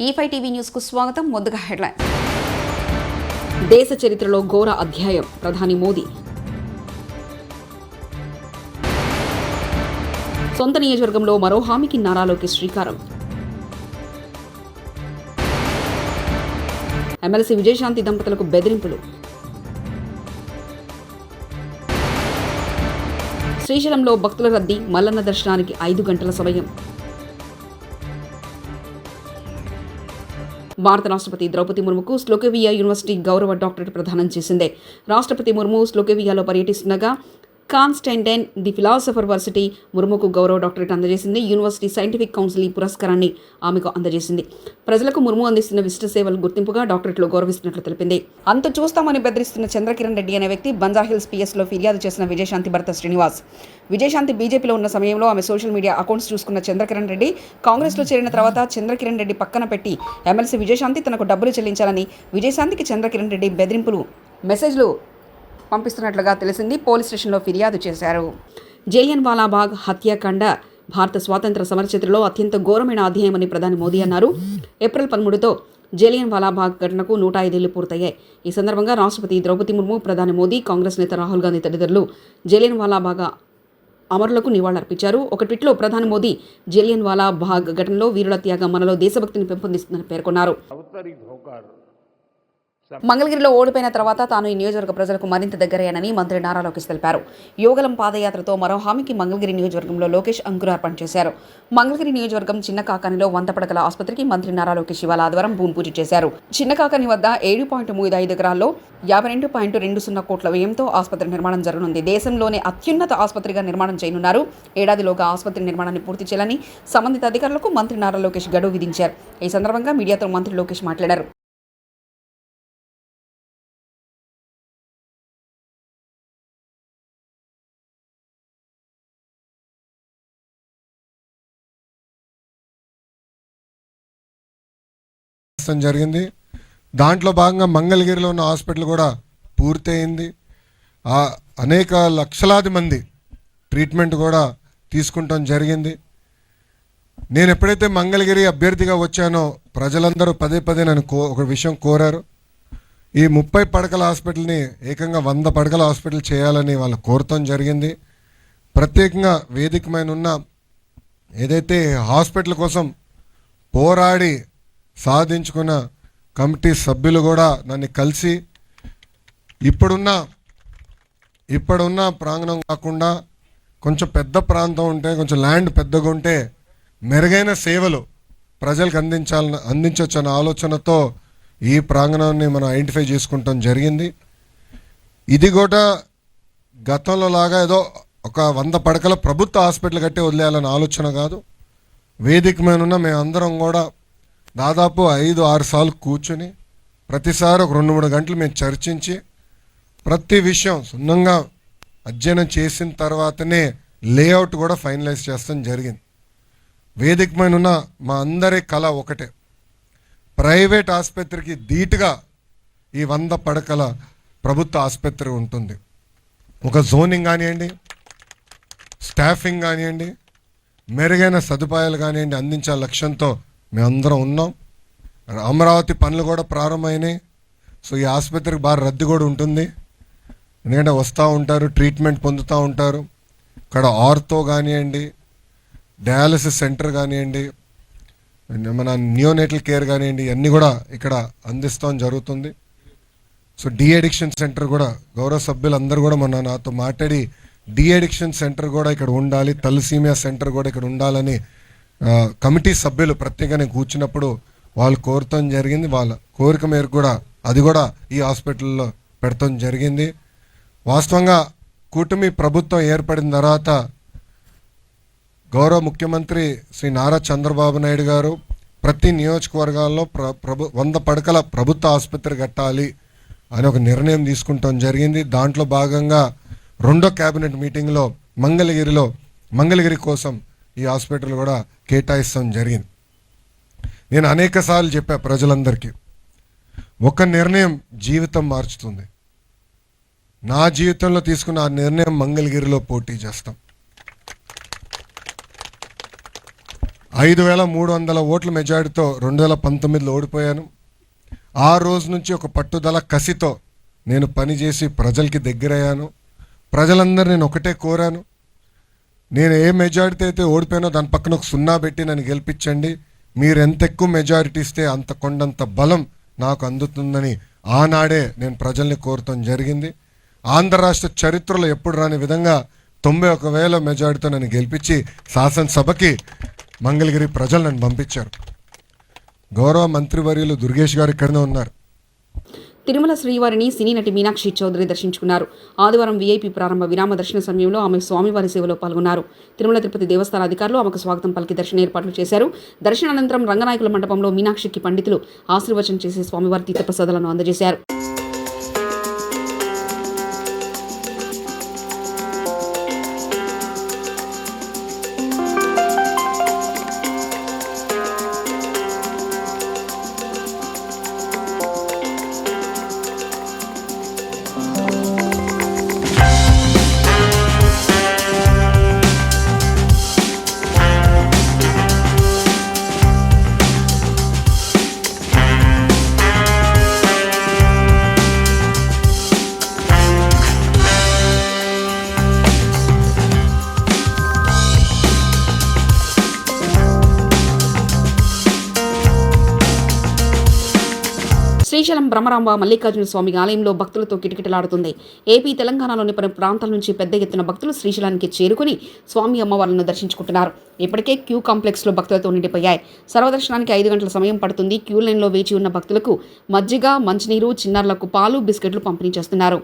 E5 TV news కు స్వాగతం. ముందుగా హెడ్లైన్. దేశ చరిత్రలో ఘోర అధ్యాయం. ప్రధాని మోదీ సొంత నియోజకవర్గంలో మరో హామీకి నారా లోకేష్ శ్రీకారం. ఎమ్మెల్సీ విజయశాంతి దంపతులకు బెదిరింపులు. శ్రీశైలంలో భక్తుల రద్దీ. మల్లన్న దర్శనానికి 5 గంటల సమయం. భారత రాష్ట్రపతి ద్రౌపది ముర్ముకు స్లోవేకియా యూనివర్సిటీ గౌరవ డాక్టరేట్ ప్రదానం చేసింది. రాష్ట్రపతి ముర్ము స్లోవేకియాలో పర్యటిస్తుండగా కాన్స్టాంటైన్ ది ఫిలాసఫర్ వర్సిటీ ముర్ముకు గౌరవ డాక్టరేట్ అందజేసింది. యూనివర్సిటీ సైంటిఫిక్ కౌన్సిల్ ఈ పురస్కారాన్ని ఆమెకు అందజేసింది. ప్రజలకు ముర్ము అందిస్తున్న విశిష్ట సేవలు గుర్తింపుగా డాక్టరేట్లు గౌరవిస్తున్నట్లు తెలిపింది. అంత చూస్తామని బెదిరిస్తున్న చంద్రకిరణ్ రెడ్డి అనే వ్యక్తి బంజారాహిల్స్ పిఎస్లో ఫిర్యాదు చేసిన విజయశాంతి భర్త శ్రీనివాస్. విజయశాంతి బీజేపీలో ఉన్న సమయంలో ఆమె సోషల్ మీడియా అకౌంట్స్ చూసుకున్న చంద్రకిరణ్ రెడ్డి కాంగ్రెస్లో చేరిన తర్వాత చంద్రకిరణ్ రెడ్డి పక్కన పెట్టి ఎమ్మెల్సీ విజయశాంతి తనకు డబ్బులు చెల్లించాలని విజయశాంతికి చంద్రకిరణ్ రెడ్డి బెదిరింపులు మెసేజ్లు పంపిస్తున్నట్లుగా తెలిసింది. పోలీస్ స్టేషన్లో ఫిర్యాదు చేశారు. జలియన్వాలా బాగ్ హత్యాకాండ భారత స్వాతంత్ర సమరచరిత్రలో అత్యంత ఘోరమైన అధ్యాయమని ప్రధాని మోదీ అన్నారు. ఏప్రిల్ 13తో జలియన్వాలా బాగ్ ఘటనకు 105 ఏళ్లు పూర్తయ్యాయి. ఈ సందర్భంగా రాష్ట్రపతి ద్రౌపది ముర్ము, ప్రధాని మోదీ, కాంగ్రెస్ నేత రాహుల్ గాంధీ తదితరులు జలియన్వాలా బాగ్ అమరులకు నివాళులర్పించారు. ఒక ట్వీట్లో ప్రధాని మోదీ జలియన్వాలా బాగ్ ఘటనలో వీరుల త్యాగం మనలో దేశభక్తిని పెంపొందిస్తుందని పేర్కొన్నారు. మంగళగిరిలో ఓడిపోయిన తర్వాత తాను ఈ నియోజకవర్గ ప్రజలకు మరింత దగ్గరయ్యానని మంత్రి నారా లోకేష్ తెలిపారు. యోగలం పాదయాత్రతో మరో హామీకి మంగళగిరి నియోజకవర్గంలో లోకేష్ అంకురార్పణ చేశారు. మంగళగిరి నియోజకవర్గం చిన్నకాకానిలో 100 పడకల ఆసుపత్రికి మంత్రి నారా లోకేష్ ఇవాళ ఆదివారం భూమి పూజ చేశారు. చిన్నకాకాని వద్ద 7.35 ఎకరాల్లో 52.20 కోట్ల వ్యయంతో ఆసుపత్రి నిర్మాణం జరగనుంది. దేశంలోనే అత్యున్నత ఆసుపత్రిగా నిర్మాణం చేయనున్నారు. ఏడాదిలోగా ఆసుపత్రి నిర్మాణాన్ని పూర్తి చేయాలని సంబంధిత అధికారులకు మంత్రి నారా లోకేష్ గడువు విధించారు. ఈ సందర్భంగా మీడియాతో మంత్రి లోకేష్ మాట్లాడారు. జరిగింది. దాంట్లో భాగంగా మంగళగిరిలో ఉన్న హాస్పిటల్ కూడా పూర్తయింది. అనేక లక్షలాది మంది ట్రీట్మెంట్ కూడా తీసుకుంటాం జరిగింది. నేను ఎప్పుడైతే మంగళగిరి అభ్యర్థిగా వచ్చానో ప్రజలందరూ పదే పదే నన్ను ఒక విషయం కోరారు. ఈ 30 పడకల హాస్పిటల్ని ఏకంగా 100 పడకల హాస్పిటల్ చేయాలని వాళ్ళు కోరటం జరిగింది. ప్రత్యేకంగా వేదికమైన ఉన్న ఏదైతే హాస్పిటల్ కోసం పోరాడి సాధించుకున్న కమిటీ సభ్యులు కూడా నన్ను కలిసి ఇప్పుడున్న ప్రాంగణం కాకుండా కొంచెం పెద్ద ప్రాంతం ఉంటే, కొంచెం ల్యాండ్ పెద్దగా ఉంటే మెరుగైన సేవలు ప్రజలకు అందించవచ్చు అనే ఆలోచనతో ఈ ప్రాంగణాన్ని మనం ఐడెంటిఫై చేసుకుంటాం జరిగింది. ఇది కూడా గతంలో లాగా ఏదో ఒక 100 పడకల ప్రభుత్వ హాస్పిటల్ కట్టి వదిలేయాలనే ఆలోచన కాదు. వేదిక మీద ఉన్న మేమందరం కూడా దాదాపు 5-6 సార్లు కూర్చొని ప్రతిసారి ఒక 2-3 గంటలు మేము చర్చించి ప్రతి విషయం సున్నంగా అధ్యయనం చేసిన తర్వాతనే లేఅవుట్ కూడా ఫైనలైజ్ చేస్తాం జరిగింది. వేదిక మీద ఉన్న మా అందరి కళ ఒకటే, ప్రైవేట్ ఆసుపత్రికి ధీటుగా ఈ 100 పడకల ప్రభుత్వ ఆసుపత్రి ఉంటుంది. ఒక జోనింగ్ కానివ్వండి, స్టాఫింగ్ కానివ్వండి, మెరుగైన సదుపాయాలు కానివ్వండి అందించే లక్ష్యంతో మేమందరం ఉన్నాం. అమరావతి పనులు కూడా ప్రారంభమైనాయి. సో ఈ ఆసుపత్రికి బాగా రద్దీ కూడా ఉంటుంది. ఎందుకంటే వస్తూ ఉంటారు, ట్రీట్మెంట్ పొందుతూ ఉంటారు. ఇక్కడ ఆర్థో కానివ్వండి, డయాలసిస్ సెంటర్ కానివ్వండి, మన నియోనేటల్ కేర్ కానివ్వండి, ఇవన్నీ కూడా ఇక్కడ అందిస్తాం జరుగుతుంది. సో డీ అడిక్షన్ సెంటర్ కూడా గౌరవ సభ్యులందరూ కూడా మొన్న నాతో మాట్లాడి డీ అడిక్షన్ సెంటర్ కూడా ఇక్కడ ఉండాలి, తలసీమియా సెంటర్ కూడా ఇక్కడ ఉండాలని కమిటీ సభ్యులు ప్రత్యేకంగా కూర్చున్నప్పుడు వాళ్ళు కోరటం జరిగింది. వాళ్ళ కోరిక మేరకు కూడా అది కూడా ఈ హాస్పిటల్లో పెడతాం జరిగింది. వాస్తవంగా కూటమి ప్రభుత్వం ఏర్పడిన తర్వాత గౌరవ ముఖ్యమంత్రి శ్రీ నారా చంద్రబాబు నాయుడు గారు ప్రతి నియోజకవర్గాల్లో 100 పడకల ప్రభుత్వ ఆసుపత్రి కట్టాలి అని ఒక నిర్ణయం తీసుకుంటాం జరిగింది. దాంట్లో భాగంగా 2వ క్యాబినెట్ మీటింగ్లో మంగళగిరి కోసం ఈ హాస్పిటల్ కూడా కేటాయిస్తాం జరిగింది. నేను అనేక సార్లు చెప్పా ప్రజలందరికీ, ఒక నిర్ణయం జీవితం మార్చుతుంది. నా జీవితంలో తీసుకున్న ఆ నిర్ణయం మంగళగిరిలో పోటీ చేస్తాం. 5,300 ఓట్ల మెజారిటీతో 2019లో ఓడిపోయాను. ఆ రోజు నుంచి ఒక పట్టుదల కసితో నేను పనిచేసి ప్రజలకి దగ్గరయ్యాను. ప్రజలందరూ నేను ఒకటే కోరాను, నేను ఏ మెజారిటీ అయితే ఓడిపోయానో దాని పక్కన ఒక 0 పెట్టి నన్ను గెలిపించండి. మీరు ఎంత ఎక్కువ మెజారిటీ ఇస్తే అంత కొండంత బలం నాకు అందుతుందని ఆనాడే నేను ప్రజల్ని కోరటం జరిగింది. ఆంధ్ర రాష్ట్ర చరిత్రలో ఎప్పుడు రాని విధంగా 91,000 మెజారిటీతో నన్ను గెలిపించి శాసనసభకి మంగళగిరి ప్రజలు నన్ను పంపించారు. గౌరవ మంత్రివర్యులు దుర్గేష్ గారు ఇక్కడనే ఉన్నారు. తిరుమల శ్రీవారిని సినీ నటి మీనాక్షి చౌదరి దర్శించుకున్నారు. ఆదివారం వీఐపీ ప్రారంభ విరామ దర్శన సమయంలో ఆమె స్వామివారి సేవలో పాల్గొన్నారు. తిరుమల తిరుపతి దేవస్థాన అధికారులు ఆమెకు స్వాగతం పలికి దర్శన ఏర్పాట్లు చేశారు. దర్శనానంతరం రంగనాయకుల మండపంలో మీనాక్షికి పండితులు ఆశీర్వచనం చేసి స్వామివారి తీర్థప్రసాదాలను అందజేశారు. శ్రీశైలం బ్రహ్మరాంబ మల్లికార్జున స్వామి ఆలయంలో భక్తులతో కిటకిటలాడుతుంది. ఏపీ, తెలంగాణలోని పలు ప్రాంతాల నుంచి పెద్ద ఎత్తున భక్తులు శ్రీశైలానికి చేరుకుని స్వామి అమ్మవార్లను దర్శించుకుంటున్నారు. ఇప్పటికే క్యూ కాంప్లెక్స్లో భక్తులతో నిండిపోయాయి. సర్వదర్శనానికి 5 గంటల సమయం పడుతుంది. క్యూ లైన్లో వేచి ఉన్న భక్తులకు మజ్జిగ, మంచినీరు, చిన్నారులకు పాలు, బిస్కెట్లు పంపిణీ చేస్తున్నారు.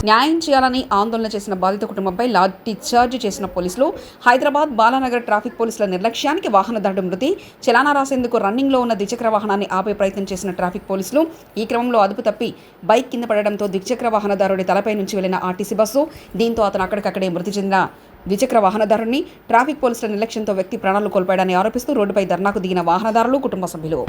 న్యాయం చేయాలని ఆందోళన చేసిన బాధిత కుటుంబంపై లాఠీ చార్జ్ చేసిన పోలీసులు. హైదరాబాద్ బాలానగర్ ట్రాఫిక్ పోలీసుల నిర్లక్ష్యానికి వాహనదారుడు మృతి. చలానా రాసేందుకు రన్నింగ్లో ఉన్న ద్విచక్ర వాహనాన్ని ఆపే ప్రయత్నం చేసిన ట్రాఫిక్ పోలీసులు ఈ క్రమంలో అదుపు తప్పి బైక్ కింద పడడంతో ద్విచక్ర వాహనదారుడి తలపై నుంచి వెళ్లిన ఆర్టీసీ బస్సు. దీంతో అతను అక్కడికక్కడే మృతి చెందిన ద్విచక్ర వాహనదారుని ట్రాఫిక్ పోలీసుల నిర్లక్ష్యంతో వ్యక్తి ప్రాణాలు కోల్పోయాడని ఆరోపిస్తూ రోడ్డుపై ధర్నాకు దిగిన వాహనదారులు, కుటుంబ సభ్యులు.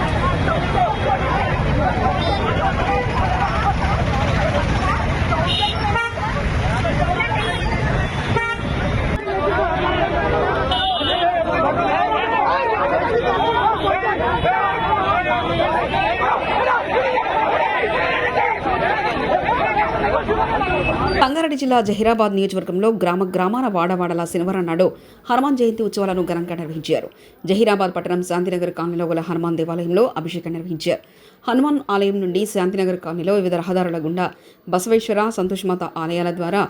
సంగారెడ్డి జిల్లా జహీరాబాద్ నియోజకవర్గంలో గ్రామాన వాడవాడల శనివారం నాడు హనుమాన్ జయంతి ఉత్సవాలను ఘనంగా నిర్వహించారు. జహీరాబాద్ పట్టణం శాంతినగర్ కాలనీలో గల హనుమాన్ దేవాలయంలో అభిషేకం నిర్వహించారు. హనుమాన్ ఆలయం నుండి శాంతినగర్ కాలనీలో వివిధ రహదారుల గుండా బసవేశ్వర, సంతోషమాత ఆలయాల ద్వారా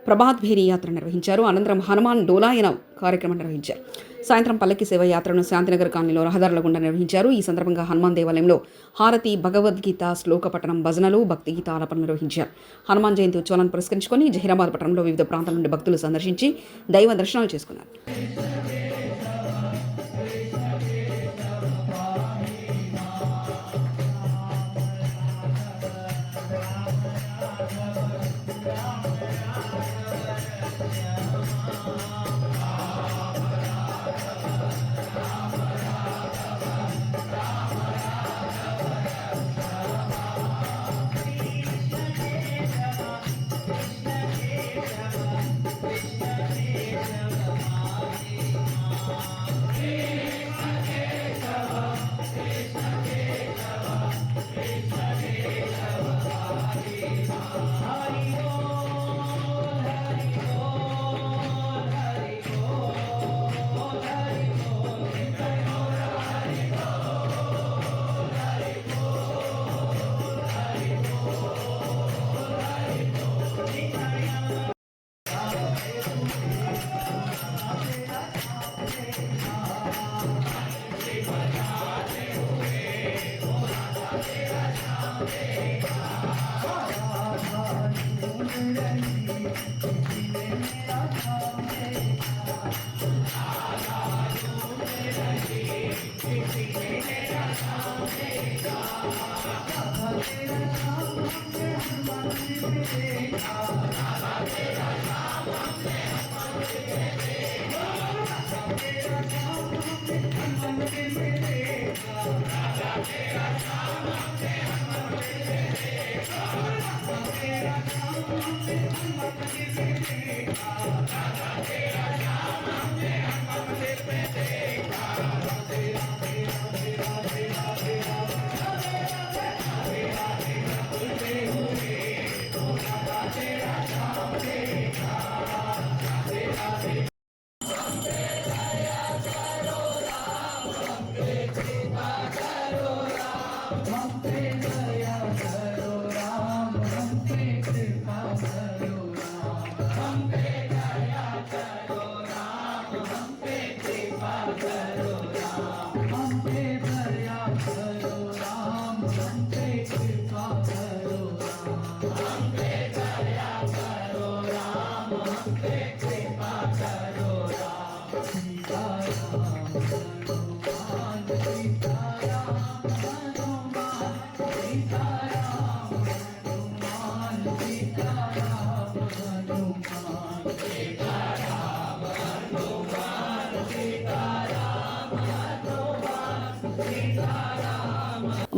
ప్రభాత్ భేరీ యాత్ర నిర్వహించారు. అనంతరం హనుమాన్ డోలాయన కార్యక్రమం నిర్వహించారు. సాయంత్రం పల్లకి సేవ యాత్రను శాంతినగర్ కాలనీలో రహదారుల గుండా నిర్వహించారు. ఈ సందర్భంగా హనుమాన్ దేవాలయంలో హారతి, భగవద్గీత శ్లోక పఠనం, భజనలు, భక్తి గీత ఆలపన నిర్వహించారు. హనుమాన్ జయంతి ఉత్సవాలను పురస్కరించుకొని జహీరాబాద్ పట్టణంలో వివిధ ప్రాంతాల నుండి భక్తులు సందర్శించి దైవ దర్శనాలు చేసుకున్నారు.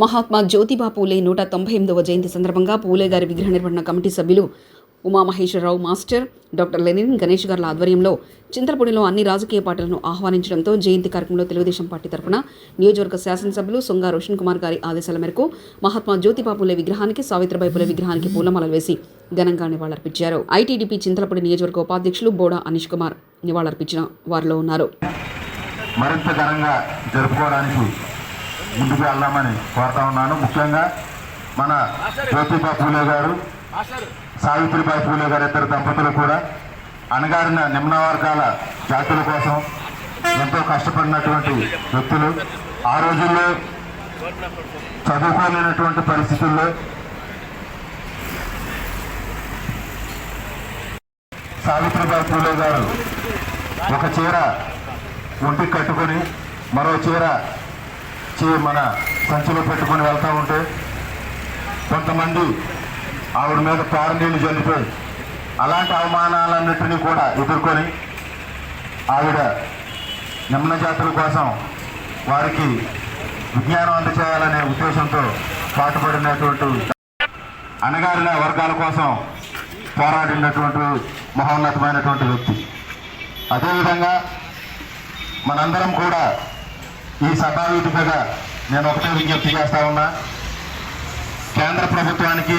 మహాత్మా జ్యోతిబా పూలే 198వ జయంతి సందర్భంగా పూలే గారి విగ్రహ నిర్వహణ కమిటీ సభ్యులు Umamaheswararao master, doctor Lenin Ganesh గార్ల ఆధ్వర్యంలో చింతలపూడిలో అన్ని రాజకీయ పార్టీలను ఆహ్వానించడంతో జయంతి కార్యక్రమంలో తెలుగుదేశం పార్టీ తరఫున నియోజకవర్గ శాసనసభ్యులు సొంగా రోషన్ కుమార్ గారి ఆదేశాల మేరకు మహాత్మా జ్యోతిబా పూలే విగ్రహానికి, సావిత్రిబాయి పూలే విగ్రహానికి పూలమాలలు వేసి ఘనంగా నివాళులర్పించారు. ఐటీడీపీ చింతలపూడి నియోజకవర్గ ఉపాధ్యక్షులు బోడా అనీష్ కుమార్ నివాళులర్పించిన వారిలో ఉన్నారు. మరింత ఘనంగా జరుపుకోవడానికి ముందుకు వెళ్దామని కోరుతా ఉన్నాను. ముఖ్యంగా మన జ్యోతిబా పూలే గారు, సావిత్రిబాయి పూలే గారు ఇద్దరు దంపతులు కూడా అణగారిన నిమ్న వర్గాల జాతుల కోసం ఎంతో కష్టపడినటువంటి వ్యక్తులు. ఆ రోజుల్లో చదువుకోలేనటువంటి పరిస్థితుల్లో సావిత్రిబాయి పూలే గారు ఒక చీర ఒంటికి కట్టుకొని మరో చీర మన సంచిలో పెట్టుకొని వెళ్తూ ఉంటే కొంతమంది ఆవిడ మీద పేడ నీళ్లు చల్లిపోయి అలాంటి అవమానాలన్నింటినీ కూడా ఎదుర్కొని ఆవిడ నిమ్న జాతుల కోసం వారికి విజ్ఞానం అందచేయాలనే ఉద్దేశంతో పాటుపడినటువంటి అణగారిన వర్గాల కోసం పోరాడినటువంటి మహోన్నతమైనటువంటి వ్యక్తి. అదేవిధంగా మనందరం కూడా ఈ సభావేదికగా నేను ఒకటే విజ్ఞప్తి చేస్తా ఉన్నా, కేంద్ర ప్రభుత్వానికి,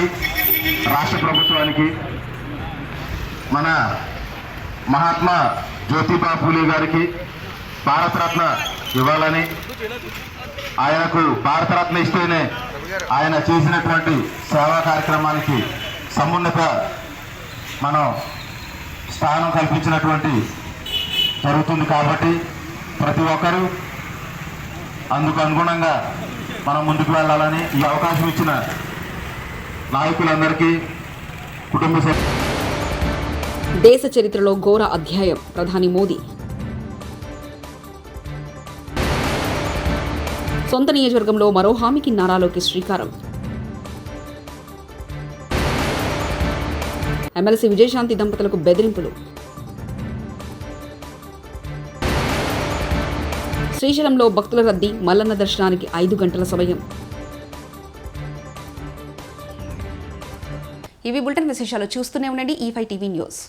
రాష్ట్ర ప్రభుత్వానికి మన మహాత్మా జ్యోతిబా పూలే గారికి భారతరత్న ఇవ్వాలని, ఆయనకు భారతరత్న ఇస్తేనే ఆయన చేసినటువంటి సేవా కార్యక్రమానికి సమున్నత మనం స్థానం కల్పించినటువంటి జరుగుతుంది. కాబట్టి ప్రతి ఒక్కరూ అందుకు అనుగుణంగా మనం ముందుకు వెళ్ళాలని ఈ అవకాశం ఇచ్చిన నాయకులందరికీ, కుటుంబ దేశ చరిత్రలో ఘోర అధ్యాయం. ప్రధాని మోదీ సొంత నియోజకవర్గంలో మరో హామీకి నారాలోకి శ్రీకారం. ఎమ్మెల్సీ విజయశాంతి దంపతులకు బెదిరింపులు. శ్రీశైలంలో భక్తుల రద్దీ, మల్లన్న దర్శనానికి 5 గంటల సమయం. ఇవి బులెటిన్ విశేషాలు. చూస్తూనే ఉండండి E5 టీవీ న్యూస్.